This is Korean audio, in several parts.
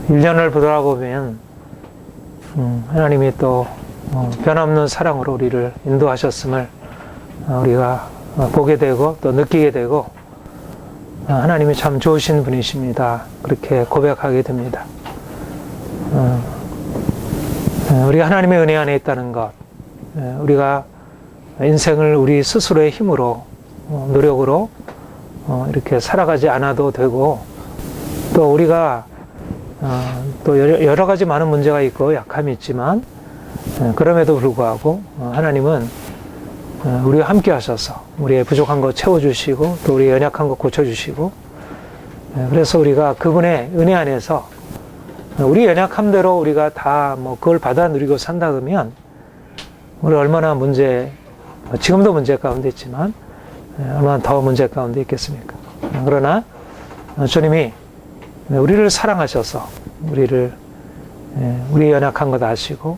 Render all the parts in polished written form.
1년을 돌아보면 하나님이 또 변함없는 사랑으로 우리를 인도하셨음을 우리가 보게 되고 또 느끼게 되고 하나님이 참 좋으신 분이십니다. 그렇게 고백하게 됩니다. 우리가 하나님의 은혜 안에 있다는 것, 우리가 인생을 우리 스스로의 힘으로 노력으로 이렇게 살아가지 않아도 되고 또 우리가 또 여러 가지 많은 문제가 있고 약함이 있지만 그럼에도 불구하고 하나님은 우리와 함께 하셔서 우리의 부족한 것 채워주시고 또 우리의 연약한 것 고쳐주시고 그래서 우리가 그분의 은혜 안에서 우리 연약함대로 우리가 다 그걸 받아 누리고 산다 그러면 우리 얼마나 지금도 문제 가운데 있지만 얼마나 더 문제 가운데 있겠습니까? 그러나 주님이 우리를 사랑하셔서 우리의 연약한 것 아시고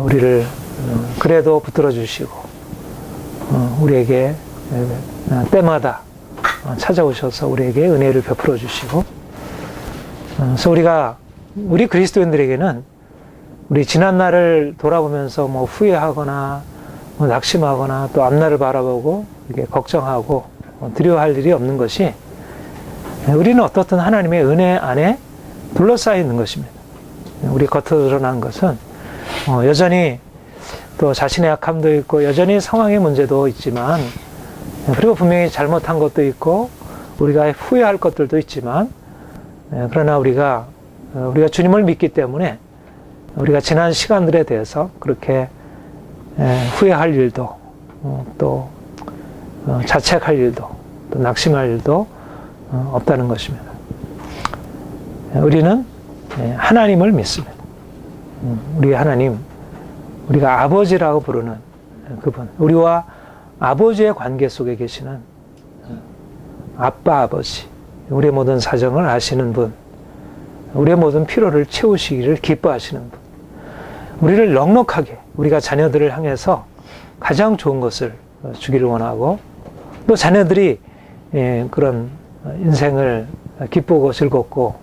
우리를 그래도 붙들어 주시고 우리에게 때마다 찾아오셔서 우리에게 은혜를 베풀어 주시고 그래서 우리 그리스도인들에게는 우리 지난 날을 돌아보면서 후회하거나 낙심하거나 또 앞날을 바라보고 이렇게 걱정하고 두려워할 일이 없는 것이 우리는 어떻든 하나님의 은혜 안에 둘러싸여 있는 것입니다. 우리 겉으로 드러난 것은 여전히 또 자신의 약함도 있고 여전히 상황의 문제도 있지만 그리고 분명히 잘못한 것도 있고 우리가 후회할 것들도 있지만 그러나 우리가 주님을 믿기 때문에 우리가 지난 시간들에 대해서 그렇게 후회할 일도 또 자책할 일도 또 낙심할 일도 없다는 것입니다. 우리는 하나님을 믿습니다. 우리 하나님, 우리가 아버지라고 부르는 그분, 우리와 아버지의 관계 속에 계시는 아빠 아버지, 우리의 모든 사정을 아시는 분, 우리의 모든 필요를 채우시기를 기뻐하시는 분, 우리를 넉넉하게 우리가 자녀들을 향해서 가장 좋은 것을 주기를 원하고 또 자녀들이 그런 인생을 기쁘고 즐겁고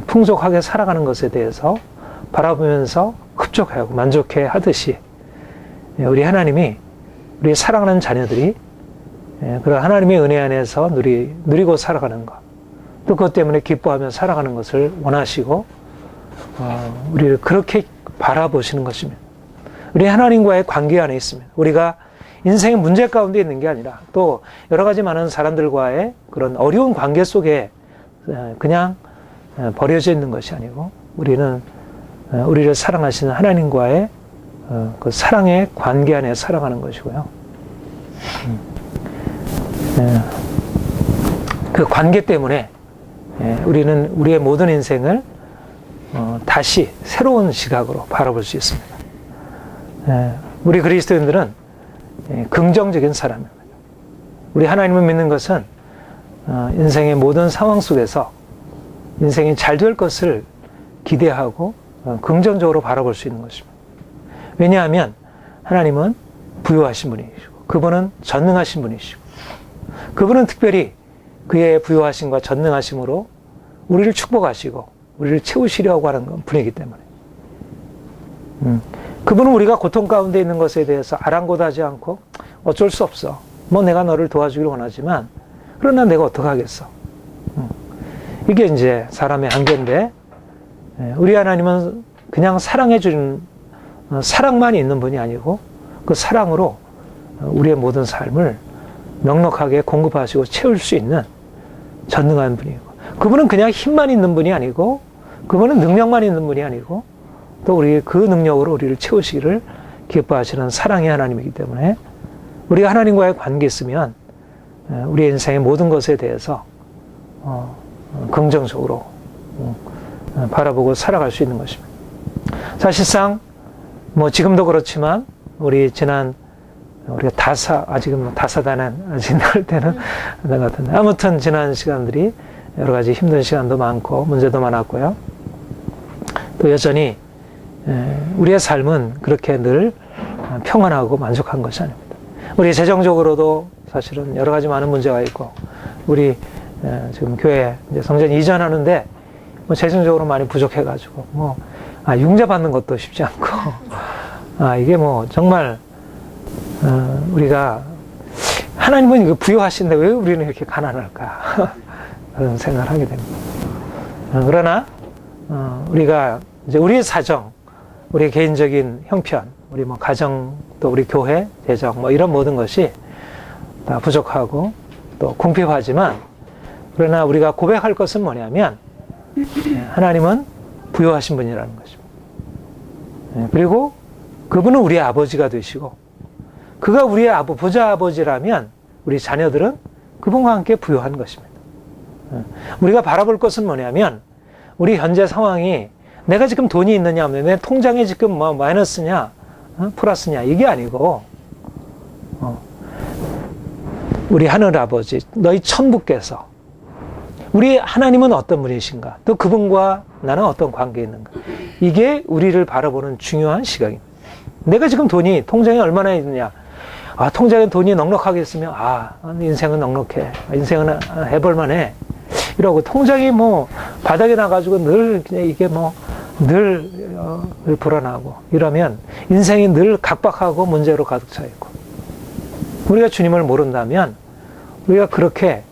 풍족하게 살아가는 것에 대해서 바라보면서 흡족하고 만족해 하듯이 우리 하나님이 우리 사랑하는 자녀들이 그런 하나님의 은혜 안에서 누리고 살아가는 것, 또 그것 때문에 기뻐하며 살아가는 것을 원하시고 우리를 그렇게 바라보시는 것입니다. 우리 하나님과의 관계 안에 있습니다. 우리가 인생의 문제 가운데 있는 게 아니라 또 여러 가지 많은 사람들과의 그런 어려운 관계 속에 그냥 버려져 있는 것이 아니고 우리는 우리를 사랑하시는 하나님과의 그 사랑의 관계 안에 살아가는 것이고요. 그 관계 때문에 우리는 우리의 모든 인생을 다시 새로운 시각으로 바라볼 수 있습니다. 우리 그리스도인들은 긍정적인 사람입니다. 우리 하나님을 믿는 것은 인생의 모든 상황 속에서 인생이 잘 될 것을 기대하고 긍정적으로 바라볼 수 있는 것입니다. 왜냐하면 하나님은 부유하신 분이시고 그분은 전능하신 분이시고 그분은 특별히 그의 부유하심과 전능하심으로 우리를 축복하시고 우리를 채우시려고 하는 분이기 때문에 그분은 우리가 고통 가운데 있는 것에 대해서 아랑곳하지 않고 어쩔 수 없어. 내가 너를 도와주기를 원하지만 그러나 내가 어떡하겠어. 이게 이제 사람의 한계인데 우리 하나님은 그냥 사랑해 주는 사랑만 있는 분이 아니고 그 사랑으로 우리의 모든 삶을 넉넉하게 공급하시고 채울 수 있는 전능한 분이고 그분은 그냥 힘만 있는 분이 아니고 그분은 능력만 있는 분이 아니고 또 우리 그 능력으로 우리를 채우시기를 기뻐하시는 사랑의 하나님이기 때문에 우리가 하나님과의 관계 있으면 우리의 인생의 모든 것에 대해서 긍정적으로 바라보고 살아갈 수 있는 것입니다. 사실상 지금도 그렇지만 우리가 아직은 다사다난 아직 나올 때는 안 같은데 아무튼 지난 시간들이 여러 가지 힘든 시간도 많고 문제도 많았고요. 또 여전히 우리의 삶은 그렇게 늘 평안하고 만족한 것이 아닙니다. 우리 재정적으로도 사실은 여러 가지 많은 문제가 있고 우리 지금 교회 성전 이전하는데 뭐 재정적으로 많이 부족해가지고 융자 받는 것도 쉽지 않고 이게 뭐 정말 우리가 하나님은 이거 부여하신데 왜 우리는 이렇게 가난할까 그런 생각을 하게 됩니다. 그러나 우리가 이제 우리의 사정, 우리의 개인적인 형편, 우리 뭐 가정 또 우리 교회 재정 뭐 이런 모든 것이 다 부족하고 또 궁핍하지만 그러나 우리가 고백할 것은 뭐냐면 하나님은 부여하신 분이라는 것입니다. 그리고 그분은 우리의 아버지가 되시고 그가 우리의 보좌 아버지라면 우리 자녀들은 그분과 함께 부여한 것입니다. 우리가 바라볼 것은 뭐냐면 우리 현재 상황이 내가 지금 돈이 있느냐 내 통장에 지금 뭐 마이너스냐 플러스냐 이게 아니고 우리 하늘 아버지 너희 천부께서 우리 하나님은 어떤 분이신가 또 그분과 나는 어떤 관계에 있는가 이게 우리를 바라보는 중요한 시각입니다. 내가 지금 돈이 통장에 얼마나 있느냐 통장에 돈이 넉넉하게 있으면 인생은 넉넉해 인생은 해볼만해 이러고 통장이 뭐 바닥에 나가지고 늘 그냥 이게 늘 불어나고 이러면 인생이 늘 각박하고 문제로 가득 차 있고 우리가 주님을 모른다면 우리가 그렇게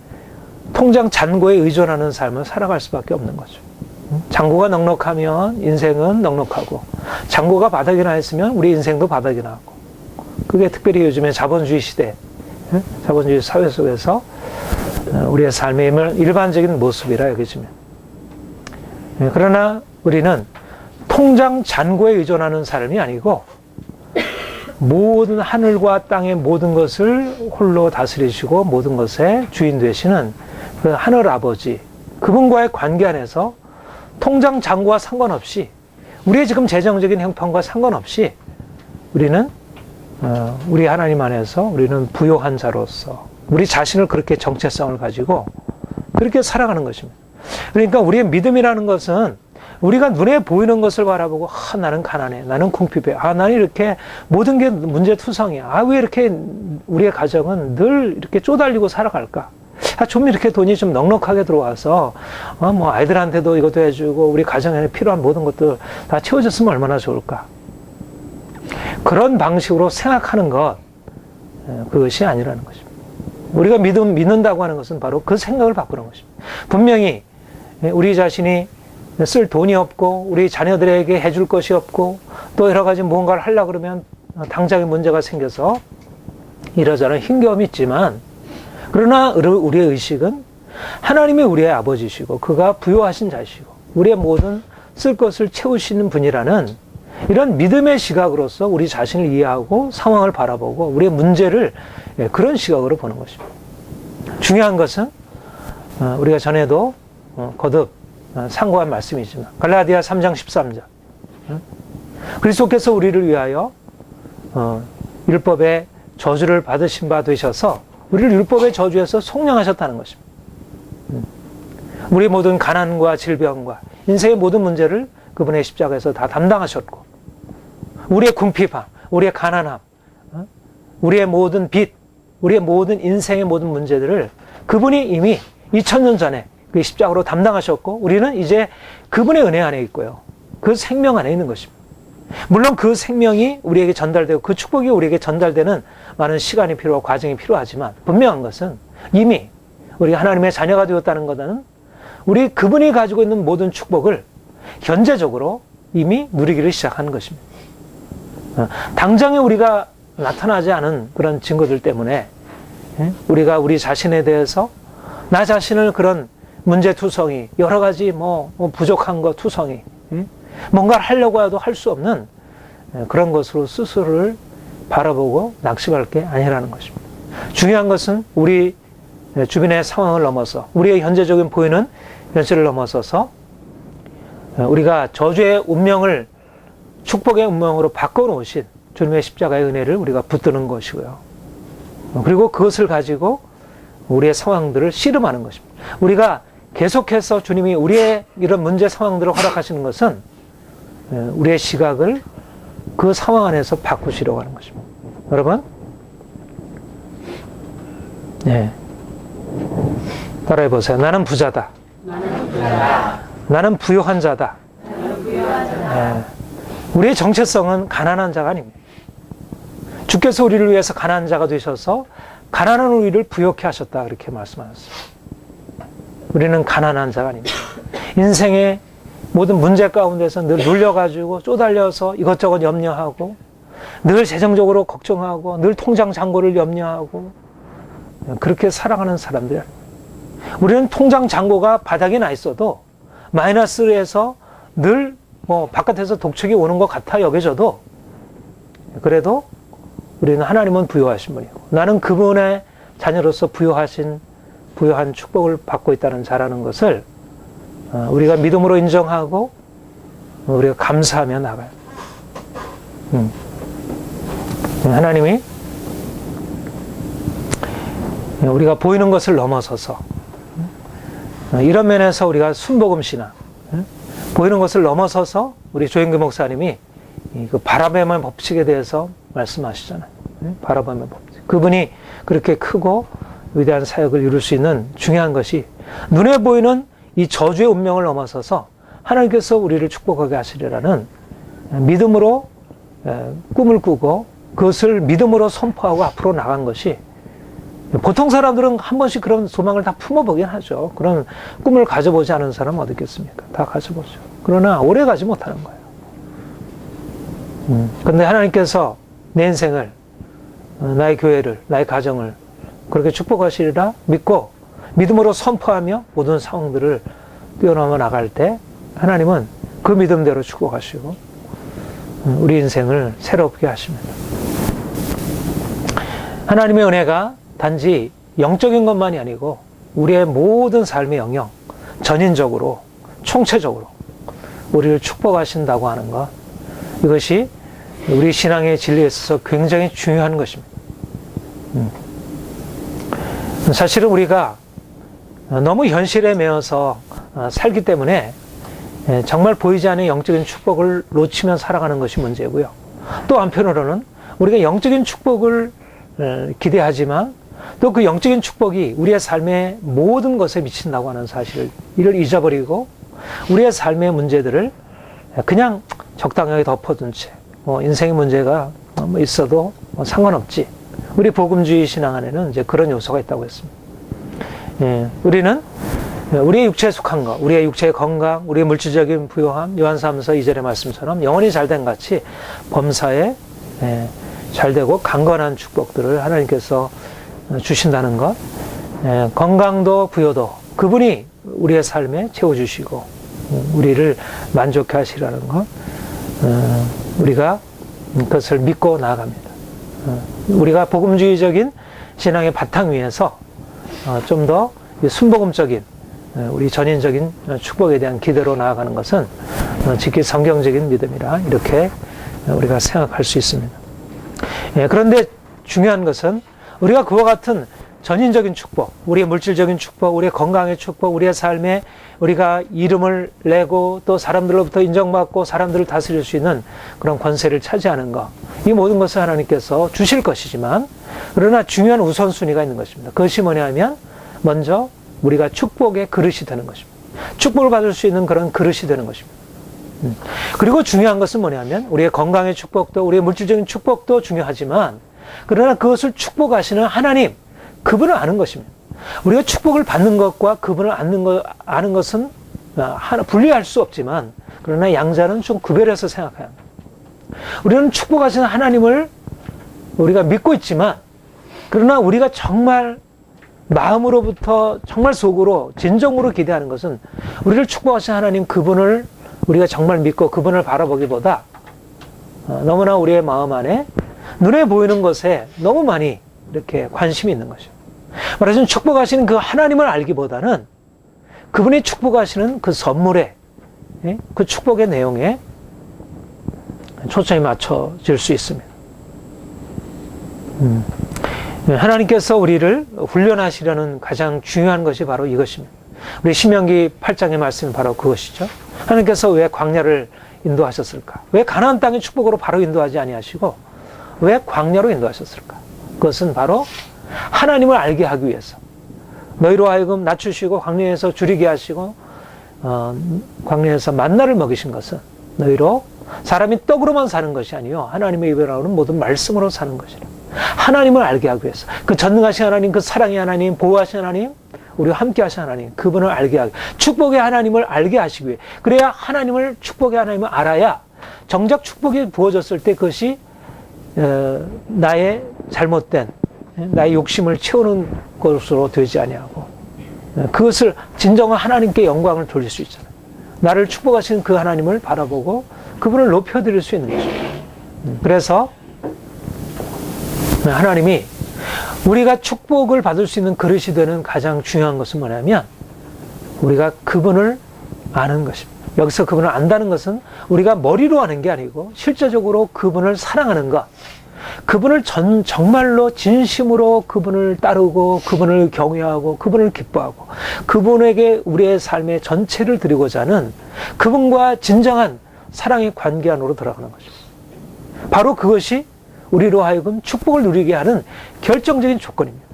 통장 잔고에 의존하는 삶을 살아갈 수밖에 없는 거죠. 잔고가 넉넉하면 인생은 넉넉하고 잔고가 바닥에 나 있으면 우리 인생도 바닥에 나고 그게 특별히 요즘에 자본주의 시대 자본주의 사회 속에서 우리의 삶의 일반적인 모습이라 여겨지면 그러나 우리는 통장 잔고에 의존하는 삶이 아니고 모든 하늘과 땅의 모든 것을 홀로 다스리시고 모든 것의 주인 되시는 그 하늘 아버지 그분과의 관계 안에서 통장 잔고와 상관없이 우리의 지금 재정적인 형편과 상관없이 우리는 우리 하나님 안에서 우리는 부요한 자로서 우리 자신을 그렇게 정체성을 가지고 그렇게 살아가는 것입니다. 그러니까 우리의 믿음이라는 것은 우리가 눈에 보이는 것을 바라보고 나는 가난해, 나는 궁핍해, 나는 이렇게 모든 게 문제투성이야. 왜 이렇게 우리의 가정은 늘 이렇게 쪼달리고 살아갈까? 좀 이렇게 돈이 좀 넉넉하게 들어와서 뭐 아이들한테도 이것도 해주고 우리 가정에 필요한 모든 것들 다 채워졌으면 얼마나 좋을까? 그런 방식으로 생각하는 것 그것이 아니라는 것입니다. 우리가 믿는다고 하는 것은 바로 그 생각을 바꾸는 것입니다. 분명히 우리 자신이 쓸 돈이 없고 우리 자녀들에게 해줄 것이 없고 또 여러 가지 무언가를 하려고 그러면 당장의 문제가 생겨서 이러저런 힘겨움이 있지만 그러나 우리의 의식은 하나님이 우리의 아버지시고 그가 부여하신 자시고 우리의 모든 쓸 것을 채우시는 분이라는 이런 믿음의 시각으로서 우리 자신을 이해하고 상황을 바라보고 우리의 문제를 그런 시각으로 보는 것입니다. 중요한 것은 우리가 전에도 거듭 상고한 말씀이지만 갈라디아 3장 13절 그리스도께서 우리를 위하여 율법의 저주를 받으신 바 되셔서 우리를 율법의 저주에서 속량하셨다는 것입니다. 우리 모든 가난과 질병과 인생의 모든 문제를 그분의 십자가에서 다 담당하셨고 우리의 궁핍함, 우리의 가난함, 우리의 모든 빚, 우리의 모든 인생의 모든 문제들을 그분이 이미 2000년 전에 그 십자가로 담당하셨고 우리는 이제 그분의 은혜 안에 있고요. 그 생명 안에 있는 것입니다. 물론 그 생명이 우리에게 전달되고 그 축복이 우리에게 전달되는 많은 시간이 필요하고 과정이 필요하지만 분명한 것은 이미 우리가 하나님의 자녀가 되었다는 것은 우리 그분이 가지고 있는 모든 축복을 현재적으로 이미 누리기를 시작하는 것입니다. 당장에 우리가 나타나지 않은 그런 증거들 때문에 우리가 우리 자신에 대해서 나 자신을 그런 문제투성이 여러 가지 부족한 것 투성이 뭔가를 하려고 해도 할 수 없는 그런 것으로 스스로를 바라보고 낙심할 게 아니라는 것입니다. 중요한 것은 우리 주변의 상황을 넘어서 우리의 현재적인 보이는 현실을 넘어서서 우리가 저주의 운명을 축복의 운명으로 바꿔놓으신 주님의 십자가의 은혜를 우리가 붙드는 것이고요. 그리고 그것을 가지고 우리의 상황들을 씨름하는 것입니다. 우리가 계속해서 주님이 우리의 이런 문제 상황들을 허락하시는 것은 우리의 시각을 그 상황 안에서 바꾸시려고 하는 것입니다. 여러분, 따라해 보세요. 나는 부자다. 나는 부요한 자다. 예. 우리의 정체성은 가난한 자가 아닙니다. 주께서 우리를 위해서 가난한 자가 되셔서 가난한 우리를 부요케 하셨다, 그렇게 말씀하셨어요. 우리는 가난한 자가 아닙니다. 인생의 모든 문제 가운데서 늘 눌려가지고 쪼달려서 이것저것 염려하고 늘 재정적으로 걱정하고 늘 통장 잔고를 염려하고 그렇게 살아가는 사람들. 우리는 통장 잔고가 바닥에 나 있어도 마이너스에서 늘 바깥에서 독촉이 오는 것 같아 여겨져도 그래도 우리는 하나님은 부요하신 분이고 나는 그분의 자녀로서 부요한 축복을 받고 있다는 자라는 것을 우리가 믿음으로 인정하고 우리가 감사하며 나가요. 하나님이 우리가 보이는 것을 넘어서서 이런 면에서 우리가 순복음신앙, 보이는 것을 넘어서서 우리 조영규 목사님이 그 바라봄의 법칙에 대해서 말씀하시잖아요. 바라봄의 법칙. 그분이 그렇게 크고 위대한 사역을 이룰 수 있는 중요한 것이 눈에 보이는 이 저주의 운명을 넘어서서 하나님께서 우리를 축복하게 하시리라는 믿음으로 꿈을 꾸고 그것을 믿음으로 선포하고 앞으로 나간 것이 보통 사람들은 한 번씩 그런 소망을 다 품어보긴 하죠. 그런 꿈을 가져보지 않은 사람은 어디 있겠습니까? 다 가져보죠. 그러나 오래 가지 못하는 거예요. 그런데 하나님께서 내 인생을, 나의 교회를, 나의 가정을 그렇게 축복하시리라 믿고 믿음으로 선포하며 모든 상황들을 뛰어넘어 나갈 때 하나님은 그 믿음대로 축복하시고 우리 인생을 새롭게 하십니다. 하나님의 은혜가 단지 영적인 것만이 아니고 우리의 모든 삶의 영역, 전인적으로, 총체적으로 우리를 축복하신다고 하는 것, 이것이 우리 신앙의 진리에 있어서 굉장히 중요한 것입니다. 사실은 우리가 너무 현실에 매여서 살기 때문에 정말 보이지 않는 영적인 축복을 놓치며 살아가는 것이 문제고요. 또 한편으로는 우리가 영적인 축복을 기대하지만 또 그 영적인 축복이 우리의 삶의 모든 것에 미친다고 하는 사실을 이를 잊어버리고 우리의 삶의 문제들을 그냥 적당하게 덮어둔 채 인생의 문제가 있어도 상관없지. 우리 복음주의 신앙 안에는 이제 그런 요소가 있다고 했습니다. 우리는 우리의 육체에 속한 것, 우리의 육체의 건강, 우리의 물질적인 부요함, 요한사무서 2절의 말씀처럼 영원히 잘된 같이 범사에 잘되고 강건한 축복들을 하나님께서 주신다는 것, 건강도 부요도 그분이 우리의 삶에 채워주시고 우리를 만족해 하시라는 것, 우리가 그것을 믿고 나아갑니다. 우리가 복음주의적인 신앙의 바탕 위에서 좀 더 순복음적인 우리 전인적인 축복에 대한 기대로 나아가는 것은 지극히 성경적인 믿음이라 이렇게 우리가 생각할 수 있습니다. 그런데 중요한 것은 우리가 그와 같은 전인적인 축복, 우리의 물질적인 축복, 우리의 건강의 축복, 우리의 삶에 우리가 이름을 내고 또 사람들로부터 인정받고 사람들을 다스릴 수 있는 그런 권세를 차지하는 것, 이 모든 것을 하나님께서 주실 것이지만 그러나 중요한 우선순위가 있는 것입니다. 그것이 뭐냐면 먼저 우리가 축복의 그릇이 되는 것입니다. 축복을 받을 수 있는 그런 그릇이 되는 것입니다. 그리고 중요한 것은 뭐냐면 우리의 건강의 축복도 우리의 물질적인 축복도 중요하지만 그러나 그것을 축복하시는 하나님, 그분을 아는 것입니다. 우리가 축복을 받는 것과 그분을 아는 것은 분리할 수 없지만 그러나 양자는 좀 구별해서 생각해야 합니다. 우리는 축복하시는 하나님을 우리가 믿고 있지만 그러나 우리가 정말 마음으로부터 정말 속으로 진정으로 기대하는 것은 우리를 축복하신 하나님 그분을 우리가 정말 믿고 그분을 바라보기보다 너무나 우리의 마음 안에 눈에 보이는 것에 너무 많이 이렇게 관심이 있는 것이죠. 말하자면 축복하시는 그 하나님을 알기보다는 그분이 축복하시는 그 선물에, 그 축복의 내용에 초점이 맞춰질 수 있습니다. 하나님께서 우리를 훈련하시려는 가장 중요한 것이 바로 이것입니다. 우리 신명기 8장의 말씀이 바로 그것이죠. 하나님께서 왜 광야를 인도하셨을까? 왜 가나안 땅의 축복으로 바로 인도하지 아니하시고 왜 광야로 인도하셨을까? 그것은 바로 하나님을 알게 하기 위해서 너희로 하여금 낮추시고 광야에서 줄이게 하시고 광야에서 만나를 먹이신 것은 너희로 사람이 떡으로만 사는 것이 아니요 하나님의 입에 나오는 모든 말씀으로 사는 것이라. 하나님을 알게 하기 위해서, 그 전능하신 하나님, 그 사랑의 하나님, 보호하신 하나님, 우리와 함께 하신 하나님, 그분을 알게 하기, 축복의 하나님을 알게 하시기 위해, 그래야 하나님을, 축복의 하나님을 알아야 정작 축복이 부어졌을 때 그것이 나의 잘못된, 나의 욕심을 채우는 것으로 되지 아니하고, 그것을 진정한 하나님께 영광을 돌릴 수 있잖아요. 나를 축복하신 그 하나님을 바라보고 그분을 높여드릴 수 있는 거죠. 그래서 하나님이 우리가 축복을 받을 수 있는 그릇이 되는 가장 중요한 것은 뭐냐면 우리가 그분을 아는 것입니다. 여기서 그분을 안다는 것은 우리가 머리로 아는 게 아니고 실제적으로 그분을 사랑하는 것, 그분을 정말로 진심으로 그분을 따르고 그분을 경외하고 그분을 기뻐하고 그분에게 우리의 삶의 전체를 드리고자 하는 그분과 진정한 사랑의 관계 안으로 들어가는 것입니다. 바로 그것이 우리로 하여금 축복을 누리게 하는 결정적인 조건입니다.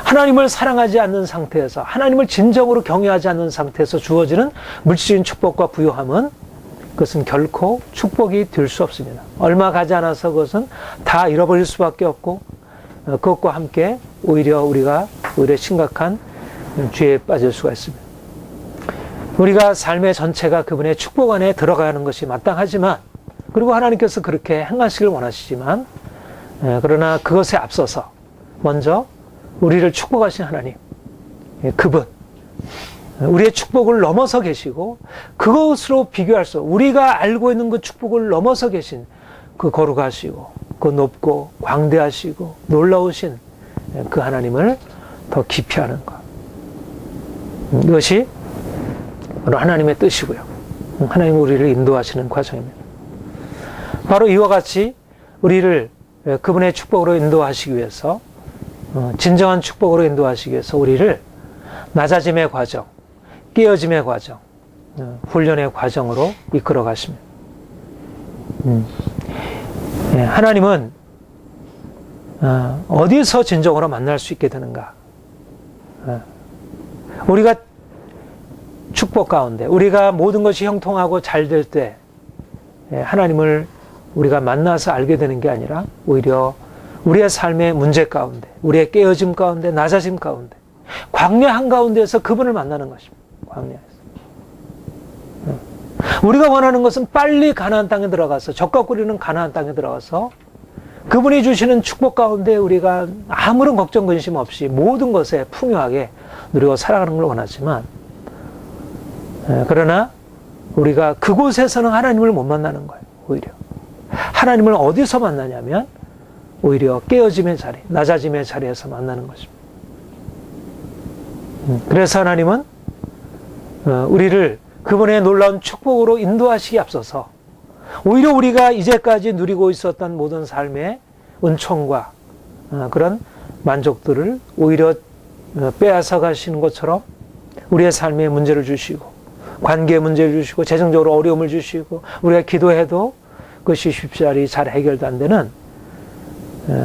하나님을 사랑하지 않는 상태에서, 하나님을 진정으로 경외하지 않는 상태에서 주어지는 물질적인 축복과 부요함은 그것은 결코 축복이 될 수 없습니다. 얼마 가지 않아서 그것은 다 잃어버릴 수밖에 없고, 그것과 함께 우리가 심각한 죄에 빠질 수가 있습니다. 우리가 삶의 전체가 그분의 축복 안에 들어가는 것이 마땅하지만, 그리고 하나님께서 그렇게 행하시길 원하시지만, 그러나 그것에 앞서서 먼저 우리를 축복하신 하나님, 그분, 우리의 축복을 넘어서 계시고 그것으로 비교할 수, 우리가 알고 있는 그 축복을 넘어서 계신 그 거룩하시고 그 높고 광대하시고 놀라우신 그 하나님을 더 깊이 아는 것, 이것이 바로 하나님의 뜻이고요. 하나님 우리를 인도하시는 과정입니다. 바로 이와 같이 우리를 그분의 축복으로 인도하시기 위해서, 진정한 축복으로 인도하시기 위해서 우리를 낮아짐의 과정, 깨어짐의 과정, 훈련의 과정으로 이끌어 가십니다. 하나님은 어디서 진정으로 만날 수 있게 되는가? 우리가 축복 가운데, 우리가 모든 것이 형통하고 잘 될 때 하나님을 우리가 만나서 알게 되는 게 아니라 오히려 우리의 삶의 문제 가운데, 우리의 깨어짐 가운데, 낮아짐 가운데, 광야 한가운데에서 그분을 만나는 것입니다. 광야에서. 우리가 원하는 것은 빨리 가나안 땅에 들어가서, 젖과 꿀이는 가나안 땅에 들어가서 그분이 주시는 축복 가운데 우리가 아무런 걱정 근심 없이 모든 것에 풍요하게 누리고 살아가는 걸 원하지만, 그러나 우리가 그곳에서는 하나님을 못 만나는 거예요. 오히려 하나님을 어디서 만나냐면 오히려 깨어짐의 자리, 낮아짐의 자리에서 만나는 것입니다. 그래서 하나님은 우리를 그분의 놀라운 축복으로 인도하시기 앞서서 오히려 우리가 이제까지 누리고 있었던 모든 삶의 은총과 그런 만족들을 오히려 빼앗아 가시는 것처럼 우리의 삶에 문제를 주시고, 관계에 문제를 주시고, 재정적으로 어려움을 주시고, 우리가 기도해도 그것이 쉽사리 잘 해결도 안 되는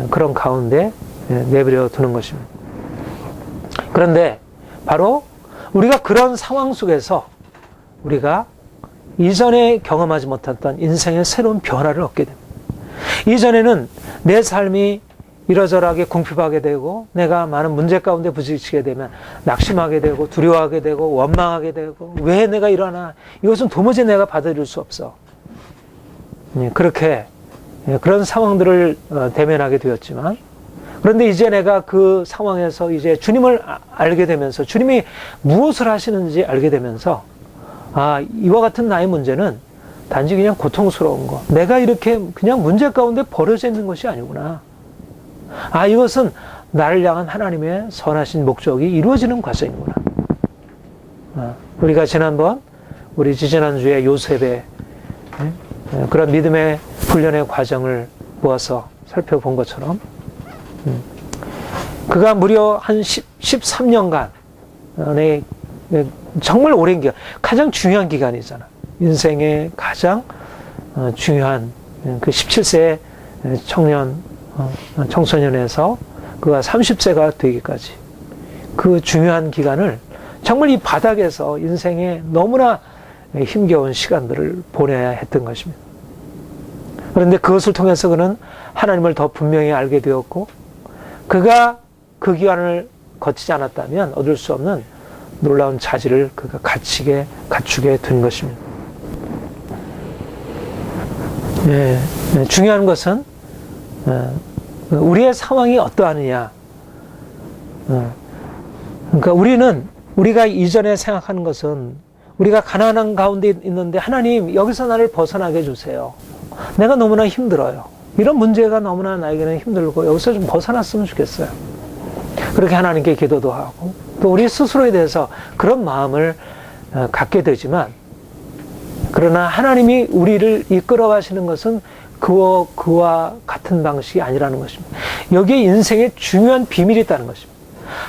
그런 가운데 내버려 두는 것입니다. 그런데 바로 우리가 그런 상황 속에서 우리가 이전에 경험하지 못했던 인생의 새로운 변화를 얻게 됩니다. 이전에는 내 삶이 이러저러하게 궁핍하게 되고 내가 많은 문제 가운데 부딪히게 되면 낙심하게 되고 두려워하게 되고 원망하게 되고, 왜 내가 이러나, 이것은 도무지 내가 받아들일 수 없어. 그렇게 그런 상황들을 대면하게 되었지만, 그런데 이제 내가 그 상황에서 이제 주님을 알게 되면서, 주님이 무엇을 하시는지 알게 되면서, 이와 같은 나의 문제는 단지 그냥 고통스러운 거, 내가 이렇게 그냥 문제 가운데 버려져 있는 것이 아니구나. 이것은 나를 향한 하나님의 선하신 목적이 이루어지는 과정이구나. 우리가 우리 지지난주에 요셉의 그런 믿음의 훈련의 과정을 모아서 살펴본 것처럼, 그가 무려 한 13년간 정말 오랜 기간, 가장 중요한 기간이잖아. 인생의 가장 중요한 그 17세 청소년에서 그가 30세가 되기까지 그 중요한 기간을 정말 이 바닥에서 인생에 너무나 힘겨운 시간들을 보내야 했던 것입니다. 그런데 그것을 통해서 그는 하나님을 더 분명히 알게 되었고, 그가 그 기간을 거치지 않았다면 얻을 수 없는 놀라운 자질을 그가 갖추게 된 것입니다. 중요한 것은 우리의 상황이 어떠하느냐. 그러니까 우리가 이전에 생각하는 것은, 우리가 가난한 가운데 있는데 하나님 여기서 나를 벗어나게 해주세요. 내가 너무나 힘들어요. 이런 문제가 너무나 나에게는 힘들고 여기서 좀 벗어났으면 좋겠어요. 그렇게 하나님께 기도도 하고, 또 우리 스스로에 대해서 그런 마음을 갖게 되지만, 그러나 하나님이 우리를 이끌어 가시는 것은 그와 같은 방식이 아니라는 것입니다. 여기에 인생의 중요한 비밀이 있다는 것입니다.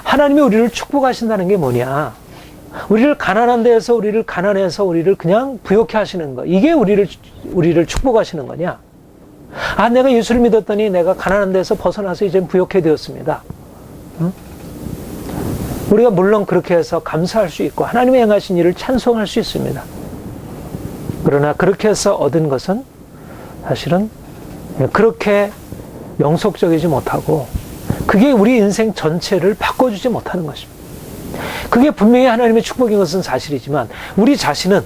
하나님이 우리를 축복하신다는 게 뭐냐? 우리를 가난한 데에서 우리를 가난해서 우리를 그냥 부욕해 하시는 거. 이게 우리를 축복하시는 거냐? 아, 내가 예수를 믿었더니 내가 가난한 데서 벗어나서 이제 부욕해 되었습니다. 응? 우리가 물론 그렇게 해서 감사할 수 있고 하나님의 행하신 일을 찬송할 수 있습니다. 그러나 그렇게 해서 얻은 것은 사실은 그렇게 영속적이지 못하고, 그게 우리 인생 전체를 바꿔주지 못하는 것입니다. 그게 분명히 하나님의 축복인 것은 사실이지만 우리 자신은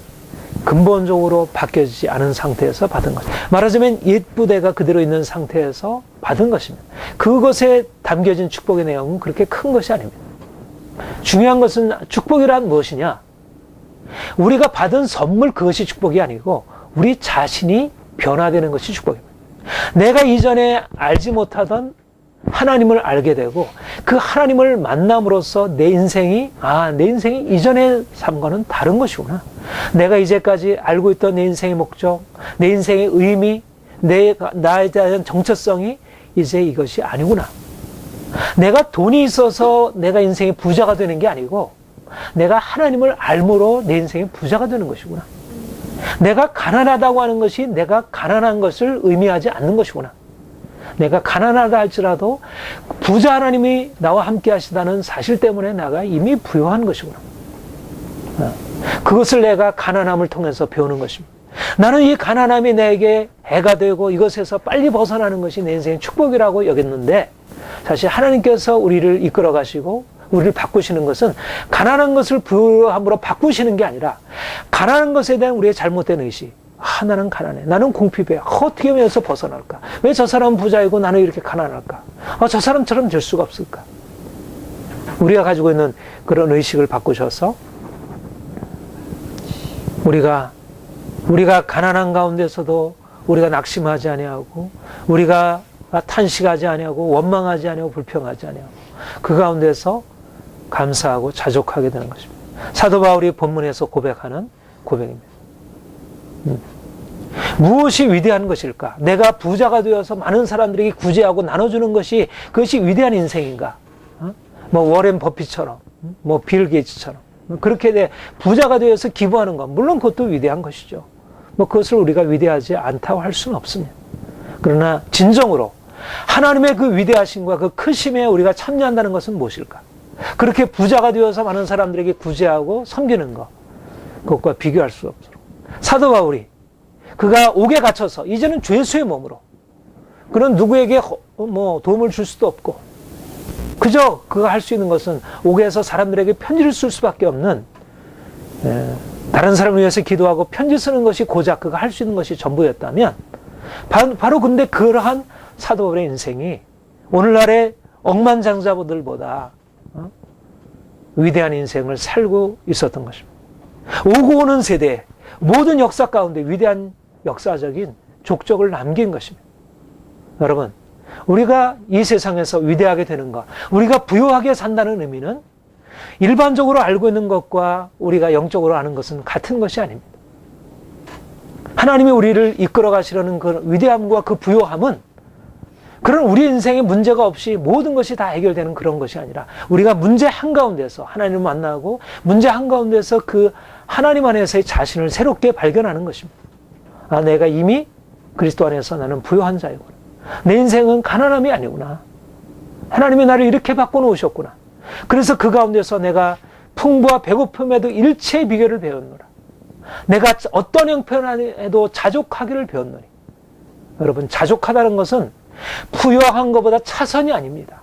근본적으로 바뀌어지지 않은 상태에서 받은 것. 말하자면 옛 부대가 그대로 있는 상태에서 받은 것입니다. 그것에 담겨진 축복의 내용은 그렇게 큰 것이 아닙니다. 중요한 것은 축복이란 무엇이냐? 우리가 받은 선물, 그것이 축복이 아니고 우리 자신이 변화되는 것이 축복입니다. 내가 이전에 알지 못하던 하나님을 알게 되고, 그 하나님을 만남으로써 내 인생이 이전의 삶과는 다른 것이구나. 내가 이제까지 알고 있던 내 인생의 목적, 내 인생의 의미, 나에 대한 정체성이 이제 이것이 아니구나. 내가 돈이 있어서 내가 인생의 부자가 되는 게 아니고, 내가 하나님을 알므로 내 인생의 부자가 되는 것이구나. 내가 가난하다고 하는 것이 내가 가난한 것을 의미하지 않는 것이구나. 내가 가난하다 할지라도 부자 하나님이 나와 함께 하시다는 사실 때문에 내가 이미 부유한 것이구나. 그것을 내가 가난함을 통해서 배우는 것입니다. 나는 이 가난함이 내게 해가 되고 이것에서 빨리 벗어나는 것이 내 인생의 축복이라고 여겼는데, 사실 하나님께서 우리를 이끌어 가시고 우리를 바꾸시는 것은 가난한 것을 부유함으로 바꾸시는 게 아니라, 가난한 것에 대한 우리의 잘못된 의식. 나는 가난해. 나는 궁핍해. 어떻게 하면 여기서 벗어날까? 왜 저 사람은 부자이고 나는 이렇게 가난할까? 저 사람처럼 될 수가 없을까? 우리가 가지고 있는 그런 의식을 바꾸셔서 우리가 가난한 가운데서도 우리가 낙심하지 아니하고, 우리가 탄식하지 아니하고, 원망하지 아니하고, 불평하지 아니하고, 그 가운데서 감사하고 자족하게 되는 것입니다. 사도 바울이 본문에서 고백하는 고백입니다. 무엇이 위대한 것일까? 내가 부자가 되어서 많은 사람들에게 구제하고 나눠주는 것이, 그것이 위대한 인생인가? 워렌 버핏처럼, 빌 게이츠처럼 그렇게 부자가 되어서 기부하는 것, 물론 그것도 위대한 것이죠. 그것을 우리가 위대하지 않다고 할 수는 없습니다. 그러나 진정으로 하나님의 그 위대하심과 그 크심에 우리가 참여한다는 것은 무엇일까? 그렇게 부자가 되어서 많은 사람들에게 구제하고 섬기는 것, 그것과 비교할 수 없도록 사도 바울이, 그가 옥에 갇혀서 이제는 죄수의 몸으로, 그는 누구에게 도움을 줄 수도 없고, 그저 그가 할 수 있는 것은 옥에서 사람들에게 편지를 쓸 수밖에 없는, 다른 사람을 위해서 기도하고 편지 쓰는 것이 고작 그가 할 수 있는 것이 전부였다면, 바로 근데 그러한 사도 바울의 인생이 오늘날의 억만장자들보다 위대한 인생을 살고 있었던 것입니다. 오고 오는 세대에 모든 역사 가운데 위대한 역사적인 족적을 남긴 것입니다. 여러분, 우리가 이 세상에서 위대하게 되는 것, 우리가 부유하게 산다는 의미는 일반적으로 알고 있는 것과 우리가 영적으로 아는 것은 같은 것이 아닙니다. 하나님이 우리를 이끌어 가시려는 그 위대함과 그 부유함은 그런 우리 인생에 문제가 없이 모든 것이 다 해결되는 그런 것이 아니라, 우리가 문제 한가운데서 하나님을 만나고 문제 한가운데서 그 하나님 안에서의 자신을 새롭게 발견하는 것입니다. 내가 이미 그리스도 안에서 나는 부유한 자이구나. 내 인생은 가난함이 아니구나. 하나님이 나를 이렇게 바꿔놓으셨구나. 그래서 그 가운데서 내가 풍부와 배고픔에도 일체의 비결을 배웠노라. 내가 어떤 형편에도 자족하기를 배웠노니. 여러분, 자족하다는 것은 부유한 것보다 차선이 아닙니다.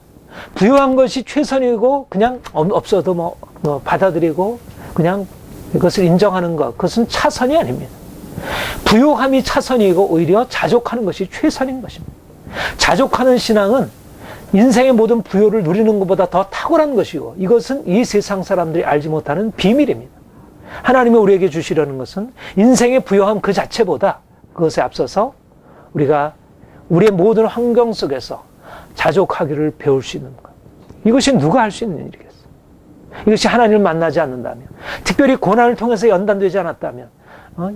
부유한 것이 최선이고 그냥 없어도 뭐 받아들이고 그냥 이것을 인정하는 것, 그것은 차선이 아닙니다. 부유함이 차선이고 오히려 자족하는 것이 최선인 것입니다. 자족하는 신앙은 인생의 모든 부요를 누리는 것보다 더 탁월한 것이고, 이것은 이 세상 사람들이 알지 못하는 비밀입니다. 하나님이 우리에게 주시려는 것은 인생의 부요함 그 자체보다 그것에 앞서서 우리가 우리의 모든 환경 속에서 자족하기를 배울 수 있는 것. 이것이 누가 할 수 있는 일이겠어요? 이것이 하나님을 만나지 않는다면, 특별히 고난을 통해서 연단되지 않았다면,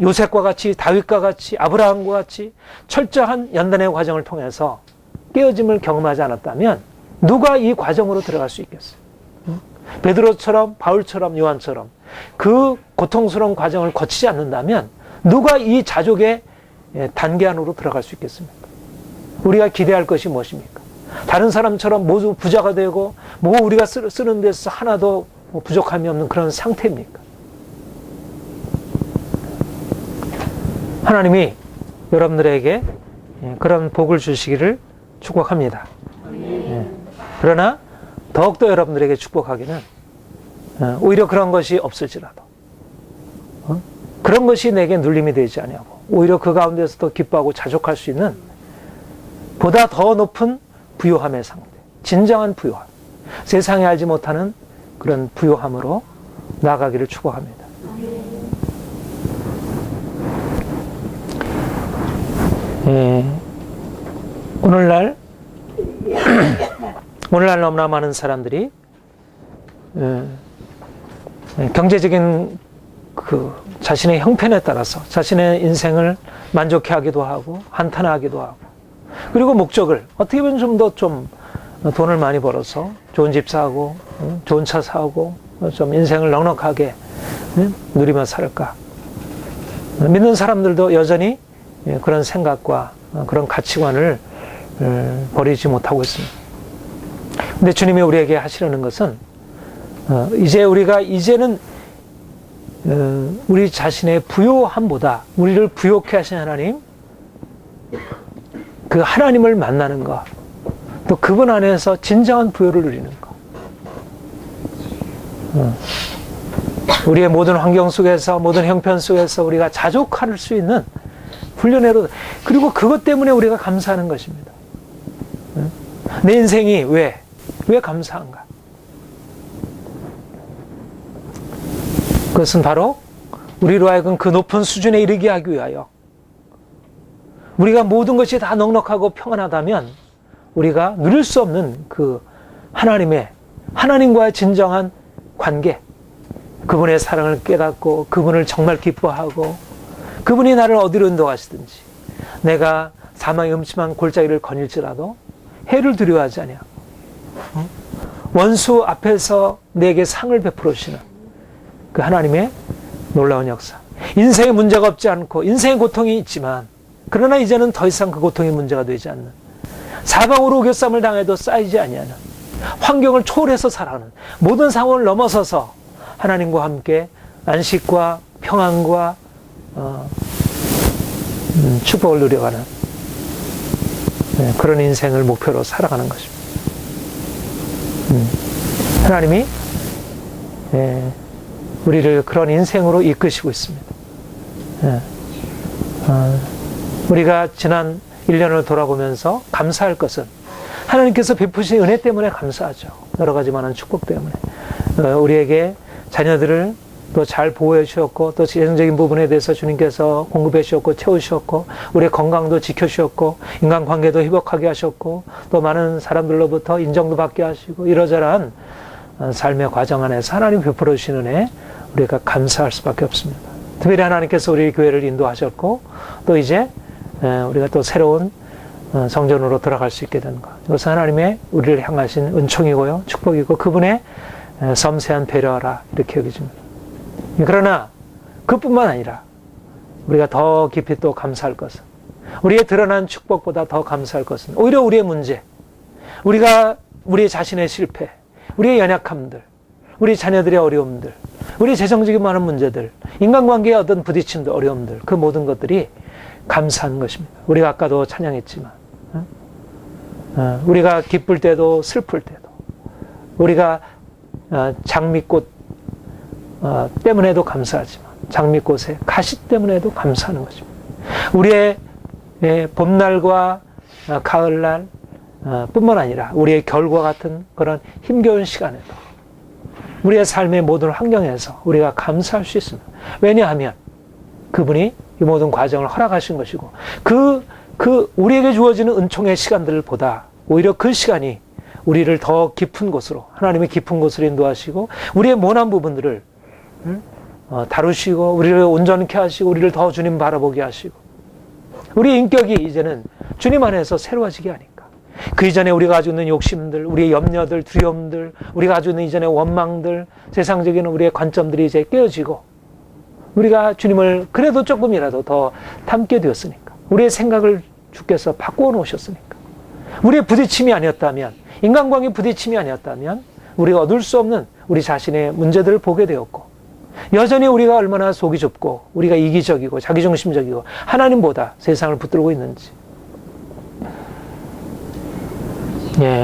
요셉과 같이, 다윗과 같이, 아브라함과 같이 철저한 연단의 과정을 통해서 깨어짐을 경험하지 않았다면 누가 이 과정으로 들어갈 수 있겠어요? 베드로처럼, 바울처럼, 요한처럼 그 고통스러운 과정을 거치지 않는다면 누가 이 자족의 단계 안으로 들어갈 수 있겠습니까? 우리가 기대할 것이 무엇입니까? 다른 사람처럼 모두 부자가 되고 뭐 우리가 쓰는 데서 하나도 부족함이 없는 그런 상태입니까? 하나님이 여러분들에게 그런 복을 주시기를 축복합니다. 그러나 더욱더 여러분들에게 축복하기는 오히려 그런 것이 없을지라도 그런 것이 내게 눌림이 되지 아니하고 오히려 그 가운데서도 기뻐하고 자족할 수 있는 보다 더 높은 부요함의 상태, 진정한 부요함, 세상에 알지 못하는 그런 부요함으로 나아가기를 축복합니다. 오늘날 너무나 많은 사람들이 경제적인 그 자신의 형편에 따라서 자신의 인생을 만족해 하기도 하고 한탄하기도 하고, 그리고 목적을 어떻게 보면 좀 더 돈을 많이 벌어서 좋은 집 사고 좋은 차 사고 좀 인생을 넉넉하게 누리며 살까. 믿는 사람들도 여전히 그런 생각과 그런 가치관을 버리지 못하고 있습니다. 근데 주님이 우리에게 하시려는 것은 이제는 우리 자신의 부요함보다 우리를 부요케 하신 하나님, 그 하나님을 만나는 것, 또 그분 안에서 진정한 부요를 누리는 것. 우리의 모든 환경 속에서, 모든 형편 속에서 우리가 자족할 수 있는 훈련으로, 그리고 그것 때문에 우리가 감사하는 것입니다. 내 인생이 왜 감사한가? 그것은 바로 우리로 하여금 그 높은 수준에 이르게 하기 위하여, 우리가 모든 것이 다 넉넉하고 평안하다면 우리가 누릴 수 없는 그 하나님과의 진정한 관계, 그분의 사랑을 깨닫고 그분을 정말 기뻐하고 그분이 나를 어디로 인도하시든지 내가 사망의 음침한 골짜기를 거닐지라도 해를 두려워하지 아니하고 원수 앞에서 내게 상을 베풀어 주시는 그 하나님의 놀라운 역사. 인생에 문제가 없지 않고 인생의 고통이 있지만, 그러나 이제는 더 이상 그 고통이 문제가 되지 않는, 사방으로 우겨쌈을 당해도 쌓이지 아니하는, 환경을 초월해서 살아가는, 모든 상황을 넘어서서 하나님과 함께 안식과 평안과 축복을 누려가는 그런 인생을 목표로 살아가는 것입니다. 하나님이 우리를 그런 인생으로 이끄시고 있습니다. 우리가 지난 1년을 돌아보면서 감사할 것은 하나님께서 베푸신 은혜 때문에 감사하죠. 여러 가지 많은 축복 때문에. 우리에게 자녀들을 또 잘 보호해 주셨고, 또 재정적인 부분에 대해서 주님께서 공급해 주셨고 채우셨고, 우리의 건강도 지켜주셨고, 인간관계도 회복하게 하셨고, 또 많은 사람들로부터 인정도 받게 하시고, 이러저러한 삶의 과정 안에서 하나님 베풀어 주시는 은혜, 우리가 감사할 수밖에 없습니다. 특별히 하나님께서 우리 교회를 인도하셨고, 또 이제 우리가 또 새로운 성전으로 들어갈 수 있게 된 것, 이것은 하나님의 우리를 향하신 은총이고요, 축복이고, 그분의 섬세한 배려라, 이렇게 여겨집니다. 그러나 그뿐만 아니라 우리가 더 깊이 또 감사할 것은, 우리의 드러난 축복보다 더 감사할 것은 오히려 우리의 문제, 우리의 자신의 실패, 우리의 연약함들, 우리 자녀들의 어려움들, 우리 재정적인 많은 문제들, 인간관계의 어떤 부딪힘들, 어려움들, 그 모든 것들이 감사하는 것입니다. 우리가 아까도 찬양했지만, 우리가 기쁠 때도 슬플 때도, 우리가 장미꽃 때문에도 감사하지만, 장미꽃의 가시 때문에도 감사하는 것입니다. 우리의 봄날과 가을날 뿐만 아니라 우리의 겨울과 같은 그런 힘겨운 시간에도 우리의 삶의 모든 환경에서 우리가 감사할 수 있습니다. 왜냐하면 그분이 이 모든 과정을 허락하신 것이고 우리에게 주어지는 은총의 시간들보다 오히려 그 시간이 우리를 더 깊은 곳으로, 하나님의 깊은 곳으로 인도하시고 우리의 모난 부분들을 다루시고 우리를 온전케 하시고 우리를 더 주님 바라보게 하시고 우리의 인격이 이제는 주님 안에서 새로워지게 하니까 그 이전에 우리가 가지고 있는 욕심들, 우리의 염려들, 두려움들, 우리가 가지고 있는 이전의 원망들, 세상적인 우리의 관점들이 이제 깨어지고 우리가 주님을 그래도 조금이라도 더 닮게 되었으니까 우리의 생각을 주께서 바꾸어 놓으셨으니까 우리의 부딪힘이 아니었다면, 인간관계 부딪힘이 아니었다면 우리가 얻을 수 없는 우리 자신의 문제들을 보게 되었고 여전히 우리가 얼마나 속이 좁고 우리가 이기적이고 자기중심적이고 하나님보다 세상을 붙들고 있는지,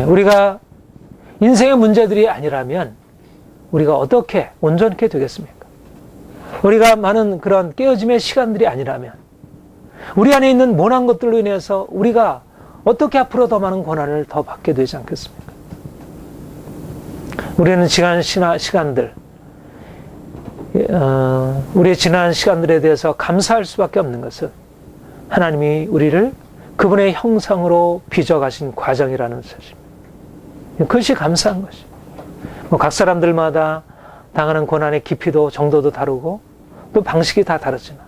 우리가 인생의 문제들이 아니라면 우리가 어떻게 온전케 되겠습니까? 우리가 많은 그런 깨어짐의 시간들이 아니라면 우리 안에 있는 모난 것들로 인해서 우리가 어떻게 앞으로 더 많은 고난을 더 받게 되지 않겠습니까? 우리는 지난 시간들, 우리의 지난 시간들에 대해서 감사할 수밖에 없는 것은 하나님이 우리를 그분의 형상으로 빚어가신 과정이라는 사실입니다. 그것이 감사한 것이죠. 각 사람들마다 당하는 고난의 깊이도 정도도 다르고 또 방식이 다 다르지만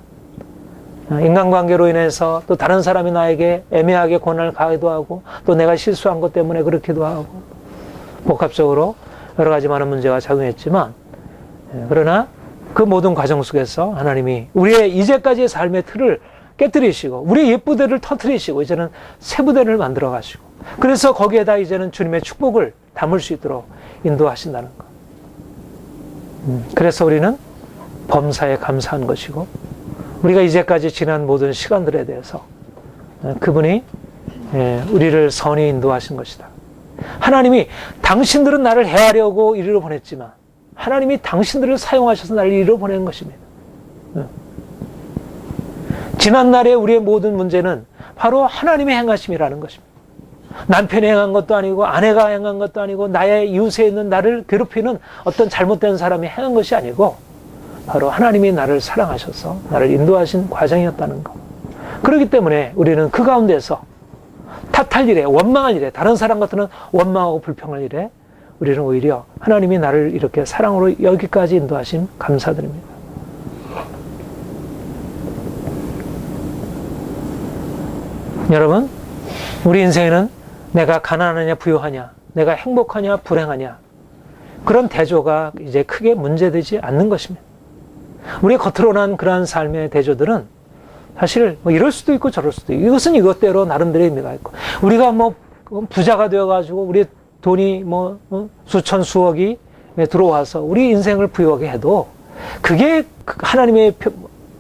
인간관계로 인해서 또 다른 사람이 나에게 애매하게 고난을 가하기도 하고 또 내가 실수한 것 때문에 그렇기도 하고 복합적으로 여러 가지 많은 문제가 작용했지만 그러나 그 모든 과정 속에서 하나님이 우리의 이제까지의 삶의 틀을 깨뜨리시고 우리의 옛 부대를 터뜨리시고 이제는 새 부대를 만들어 가시고 그래서 거기에다 이제는 주님의 축복을 담을 수 있도록 인도하신다는 것. 그래서 우리는 범사에 감사한 것이고 우리가 이제까지 지난 모든 시간들에 대해서 그분이 우리를 선히 인도하신 것이다. 하나님이 당신들은 나를 해하려고 이리로 보냈지만 하나님이 당신들을 사용하셔서 나를 이리로 보낸 것입니다. 지난날에 우리의 모든 문제는 바로 하나님의 행하심이라는 것입니다. 남편이 행한 것도 아니고 아내가 행한 것도 아니고 나의 이웃에 있는 나를 괴롭히는 어떤 잘못된 사람이 행한 것이 아니고 바로 하나님이 나를 사랑하셔서 나를 인도하신 과정이었다는 것. 그렇기 때문에 우리는 그 가운데서 탓할 일에, 원망할 일에, 다른 사람 같은 원망하고 불평할 일에 우리는 오히려 하나님이 나를 이렇게 사랑으로 여기까지 인도하신 감사드립니다. 여러분, 우리 인생에는 내가 가난하냐 부유하냐, 내가 행복하냐 불행하냐 그런 대조가 이제 크게 문제되지 않는 것입니다. 우리 겉으로 난 그러한 삶의 대조들은 사실 뭐 이럴 수도 있고 저럴 수도 있고 이것은 이것대로 나름대로 의미가 있고 우리가 뭐 부자가 되어가지고 우리 돈이 뭐 수천 수억이 들어와서 우리 인생을 부유하게 해도 그게 하나님의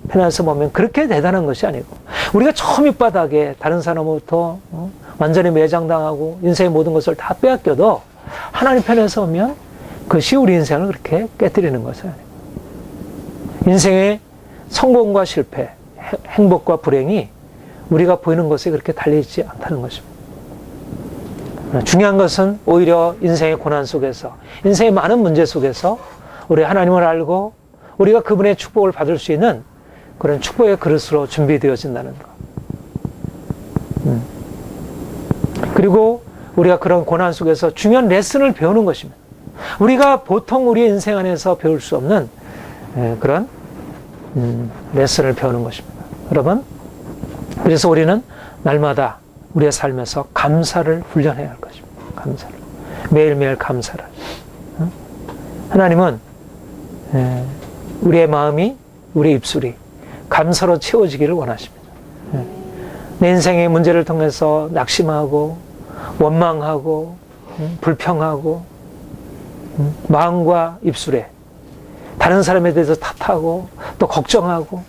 편에서 보면 그렇게 대단한 것이 아니고 우리가 저 밑바닥에 다른 사람으로부터 완전히 매장당하고 인생의 모든 것을 다 빼앗겨도 하나님 편에서 보면 그것이 우리 인생을 그렇게 깨뜨리는 것은 아니고 인생의 성공과 실패, 행복과 불행이 우리가 보이는 것에 그렇게 달려있지 않다는 것입니다. 중요한 것은 오히려 인생의 고난 속에서 인생의 많은 문제 속에서 우리 하나님을 알고 우리가 그분의 축복을 받을 수 있는 그런 축복의 그릇으로 준비되어진다는 것. 그리고 우리가 그런 고난 속에서 중요한 레슨을 배우는 것입니다. 우리가 보통 우리의 인생 안에서 배울 수 없는 그런 레슨을 배우는 것입니다. 여러분, 그래서 우리는 날마다 우리의 삶에서 감사를 훈련해야 할 것입니다. 감사를. 매일매일 감사를. 하나님은 우리의 마음이, 우리의 입술이 감사로 채워지기를 원하십니다. 내 인생의 문제를 통해서 낙심하고 원망하고 불평하고 마음과 입술에 다른 사람에 대해서 탓하고 또 걱정하고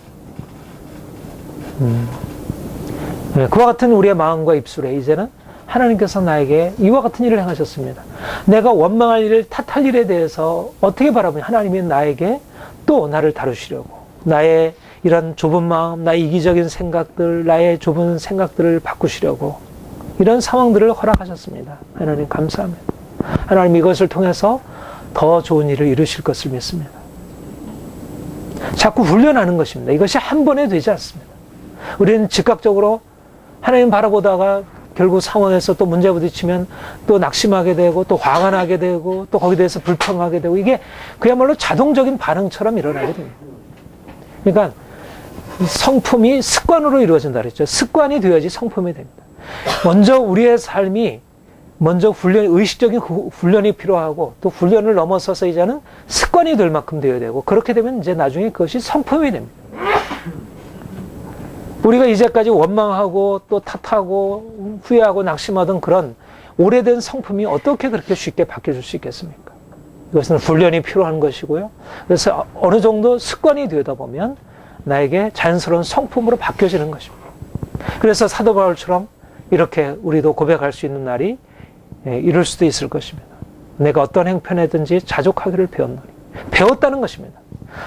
그와 같은 우리의 마음과 입술에 이제는 하나님께서 나에게 이와 같은 일을 행하셨습니다. 내가 원망할 일을 탓할 일에 대해서 어떻게 바라보냐. 하나님이 나에게 또 나를 다루시려고 나의 이런 좁은 마음, 나의 이기적인 생각들, 나의 좁은 생각들을 바꾸시려고 이런 상황들을 허락하셨습니다. 하나님 감사합니다. 하나님 이것을 통해서 더 좋은 일을 이루실 것을 믿습니다. 자꾸 훈련하는 것입니다. 이것이 한 번에 되지 않습니다. 우리는 즉각적으로 하나님 바라보다가 결국 상황에서 또 문제 부딪히면 또 낙심하게 되고 또 화가 나게 되고 또 거기에 대해서 불평하게 되고 이게 그야말로 자동적인 반응처럼 일어나게 됩니다. 그러니까 성품이 습관으로 이루어진다 그랬죠. 습관이 되어야지 성품이 됩니다. 먼저 우리의 삶이 먼저 의식적인 훈련이 필요하고 또 훈련을 넘어서서 이제는 습관이 될 만큼 되어야 되고 그렇게 되면 이제 나중에 그것이 성품이 됩니다. 우리가 이제까지 원망하고 또 탓하고 후회하고 낙심하던 그런 오래된 성품이 어떻게 그렇게 쉽게 바뀌어질 수 있겠습니까? 이것은 훈련이 필요한 것이고요. 그래서 어느 정도 습관이 되다 보면 나에게 자연스러운 성품으로 바뀌어지는 것입니다. 그래서 사도 바울처럼 이렇게 우리도 고백할 수 있는 날이 이룰 수도 있을 것입니다. 내가 어떤 행편에든지 자족하기를 배웠노니. 배웠다는 것입니다.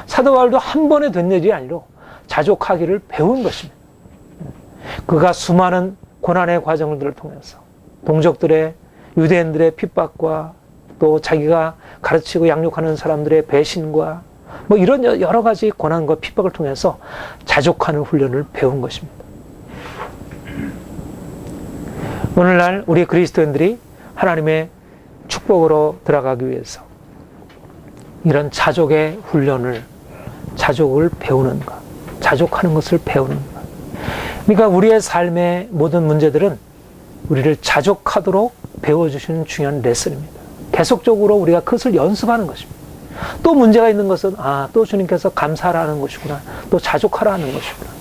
사도 바울도 한 번에 된 일이 아니로 자족하기를 배운 것입니다. 그가 수많은 고난의 과정들을 통해서 동족들의 유대인들의 핍박과 또 자기가 가르치고 양육하는 사람들의 배신과 뭐 이런 여러 가지 고난과 핍박을 통해서 자족하는 훈련을 배운 것입니다. 오늘날 우리 그리스도인들이 하나님의 축복으로 들어가기 위해서 이런 자족의 훈련을, 자족을 배우는 것, 자족하는 것을 배우는 것. 그러니까 우리의 삶의 모든 문제들은 우리를 자족하도록 배워주시는 중요한 레슨입니다. 계속적으로 우리가 그것을 연습하는 것입니다. 또 문제가 있는 것은 또 주님께서 감사하라는 것이구나. 또 자족하라는 것이구나.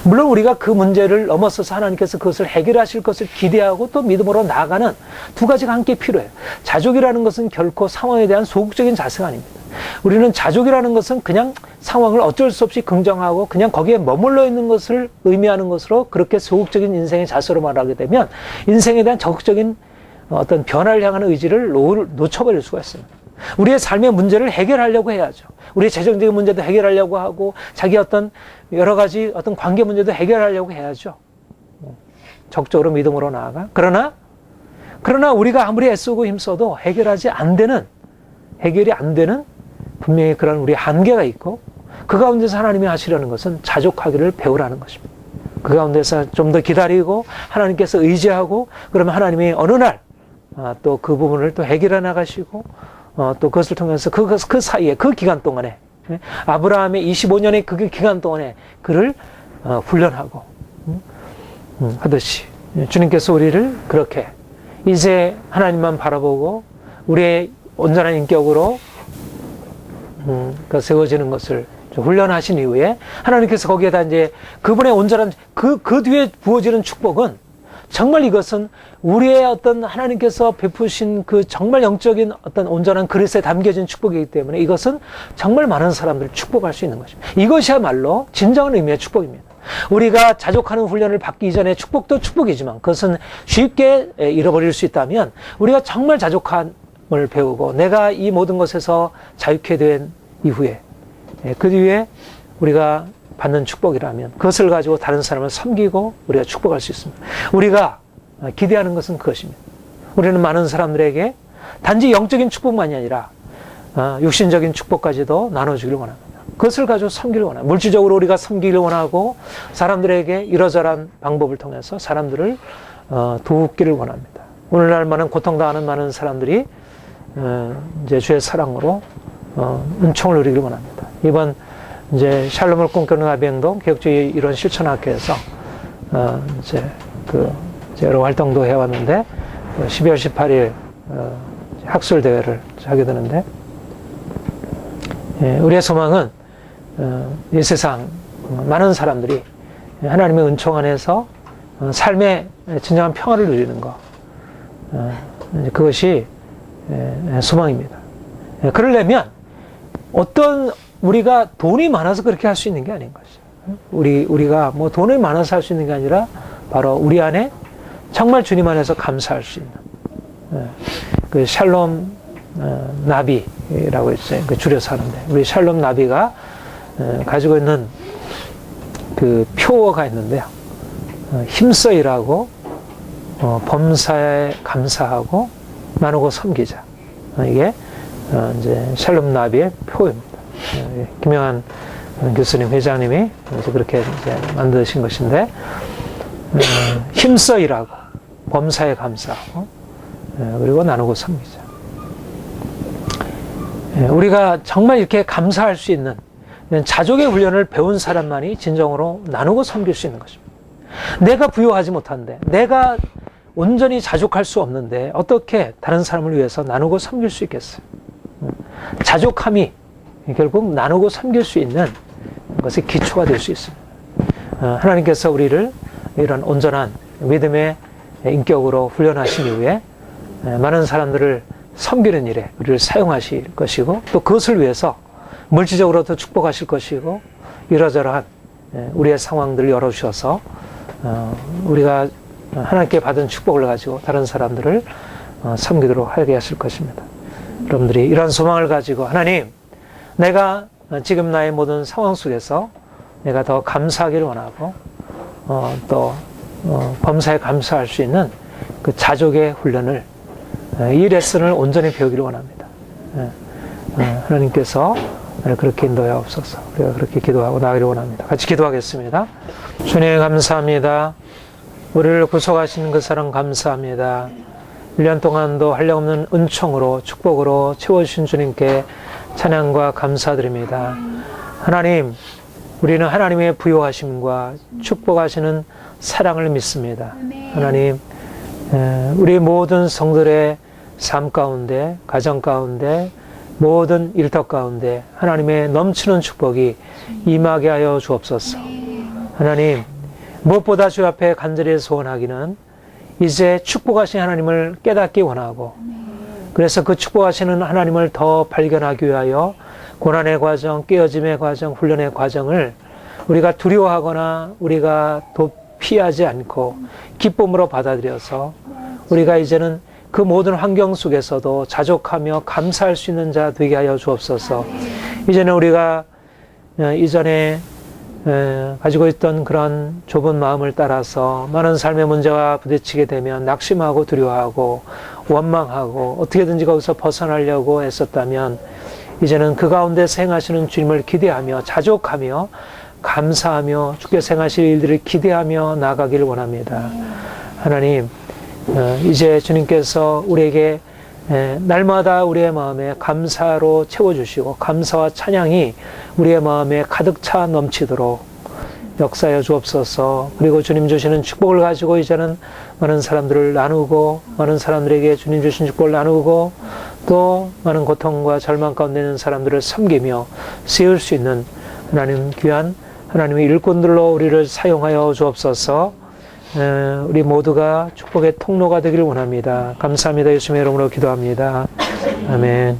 물론 우리가 그 문제를 넘어서서 하나님께서 그것을 해결하실 것을 기대하고 또 믿음으로 나아가는 두 가지가 함께 필요해요. 자족이라는 것은 결코 상황에 대한 소극적인 자세가 아닙니다. 우리는 자족이라는 것은 그냥 상황을 어쩔 수 없이 긍정하고 그냥 거기에 머물러 있는 것을 의미하는 것으로 그렇게 소극적인 인생의 자세로 말하게 되면 인생에 대한 적극적인 어떤 변화를 향하는 의지를 놓쳐버릴 수가 있습니다. 우리의 삶의 문제를 해결하려고 해야죠. 우리의 재정적인 문제도 해결하려고 하고 자기 어떤 여러 가지 어떤 관계 문제도 해결하려고 해야죠. 적극적으로 믿음으로 나아가. 그러나 우리가 아무리 애쓰고 힘써도 해결이 안 되는 분명히 그런 우리 한계가 있고 그 가운데서 하나님이 하시려는 것은 자족하기를 배우라는 것입니다. 그 가운데서 좀 더 기다리고 하나님께서 의지하고 그러면 하나님이 어느 날 또 그 부분을 또 해결해 나가시고 또 그것을 통해서 그 사이에 그 기간 동안에 아브라함의 25년의 그 기간 동안에 그를 훈련하고 하듯이 주님께서 우리를 그렇게 이제 하나님만 바라보고 우리의 온전한 인격으로 세워지는 것을 훈련하신 이후에 하나님께서 거기에다 이제 그분의 온전한 그 뒤에 부어지는 축복은 정말 이것은 우리의 어떤 하나님께서 베푸신 그 정말 영적인 어떤 온전한 그릇에 담겨진 축복이기 때문에 이것은 정말 많은 사람들을 축복할 수 있는 것입니다. 이것이야말로 진정한 의미의 축복입니다. 우리가 자족하는 훈련을 받기 이전에 축복도 축복이지만 그것은 쉽게 잃어버릴 수 있다면 우리가 정말 자족함을 배우고 내가 이 모든 것에서 자유케 된 이후에 그 뒤에 우리가 받는 축복이라면 그것을 가지고 다른 사람을 섬기고 우리가 축복할 수 있습니다. 우리가 기대하는 것은 그것입니다. 우리는 많은 사람들에게 단지 영적인 축복만이 아니라 육신적인 축복까지도 나눠주기를 원합니다. 그것을 가지고 섬기를 원합니다. 물질적으로 우리가 섬기기를 원하고 사람들에게 이러저러한 방법을 통해서 사람들을 돕기를 원합니다. 오늘날 많은 고통당하는 많은 사람들이 이제 주의 사랑으로 은총을 누리기를 원합니다. 이번 이제 샬롬을 꿈꾸는 아비행동 개혁주의 이론 실천학회에서 이제 여러 활동도 해왔는데 12월 18일 학술 대회를 하게 되는데 우리의 소망은 이 세상 많은 사람들이 하나님의 은총 안에서 삶의 진정한 평화를 누리는 것 그것이 소망입니다. 그러려면 어떤 우리가 돈이 많아서 그렇게 할 수 있는 게 아닌 것이죠. 우리가 뭐 돈이 많아서 할 수 있는 게 아니라 바로 우리 안에 정말 주님 안에서 감사할 수 있는 그 샬롬 나비라고 했어요. 그 줄여서 하는데 우리 샬롬 나비가 가지고 있는 그 표어가 있는데요. 힘써 일하고 범사에 감사하고 나누고 섬기자. 이게 이제 샬롬 나비의 표입니다. 김영한 교수님 회장님이 이제 그렇게 이제 만드신 것인데 힘써 일하고 범사에 감사하고 그리고 나누고 섬기자. 우리가 정말 이렇게 감사할 수 있는 자족의 훈련을 배운 사람만이 진정으로 나누고 섬길 수 있는 것입니다. 내가 부여하지 못한데, 내가 온전히 자족할 수 없는데 어떻게 다른 사람을 위해서 나누고 섬길 수 있겠어요? 자족함이 결국 나누고 섬길 수 있는 것의 기초가 될 수 있습니다. 하나님께서 우리를 이런 온전한 믿음의 인격으로 훈련하신 이후에 많은 사람들을 섬기는 일에 우리를 사용하실 것이고, 또 그것을 위해서 물질적으로도 축복하실 것이고, 이러저러한 우리의 상황들을 열어주셔서 우리가 하나님께 받은 축복을 가지고 다른 사람들을 섬기도록 하게 하실 것입니다. 여러분들이 이러한 소망을 가지고, 하나님, 내가 지금 나의 모든 상황 속에서 내가 더 감사하기를 원하고 또 범사에 감사할 수 있는 그 자족의 훈련을, 이 레슨을 온전히 배우기를 원합니다. 하나님께서 그렇게 인도하옵소서. 우리가 그렇게 기도하고 나가기를 원합니다. 같이 기도하겠습니다. 주님 감사합니다. 우리를 구속하신 그 사랑 감사합니다. 1년 동안도 한량없는 은총으로 축복으로 채워주신 주님께 찬양과 감사드립니다. 하나님, 우리는 하나님의 부요하심과 축복하시는 사랑을 믿습니다. 하나님, 우리 모든 성들의 삶 가운데, 가정 가운데, 모든 일터 가운데 하나님의 넘치는 축복이 임하게 하여 주옵소서. 하나님, 무엇보다 주 앞에 간절히 소원하기는 이제 축복하신 하나님을 깨닫기 원하고, 그래서 그 축복하시는 하나님을 더 발견하기 위하여 고난의 과정, 깨어짐의 과정, 훈련의 과정을 우리가 두려워하거나 우리가 도피하지 않고 기쁨으로 받아들여서 우리가 이제는 그 모든 환경 속에서도 자족하며 감사할 수 있는 자 되게 하여 주옵소서. 이제는 우리가 이전에 가지고 있던 그런 좁은 마음을 따라서 많은 삶의 문제와 부딪히게 되면 낙심하고 두려워하고 원망하고 어떻게든지 거기서 벗어나려고 했었다면, 이제는 그 가운데서 행하시는 주님을 기대하며 자족하며 감사하며 주께서 행하실 일들을 기대하며 나아가기를 원합니다. 하나님, 이제 주님께서 우리에게 날마다 우리의 마음에 감사로 채워주시고 감사와 찬양이 우리의 마음에 가득 차 넘치도록 역사하여 주옵소서. 그리고 주님 주시는 축복을 가지고 이제는 많은 사람들을 나누고, 많은 사람들에게 주님 주신 축복을 나누고, 또 많은 고통과 절망 가운데 있는 사람들을 섬기며 세울 수 있는 하나님 귀한 하나님의 일꾼들로 우리를 사용하여 주옵소서. 우리 모두가 축복의 통로가 되기를 원합니다. 감사합니다. 예수님의 이름으로 기도합니다. 아멘.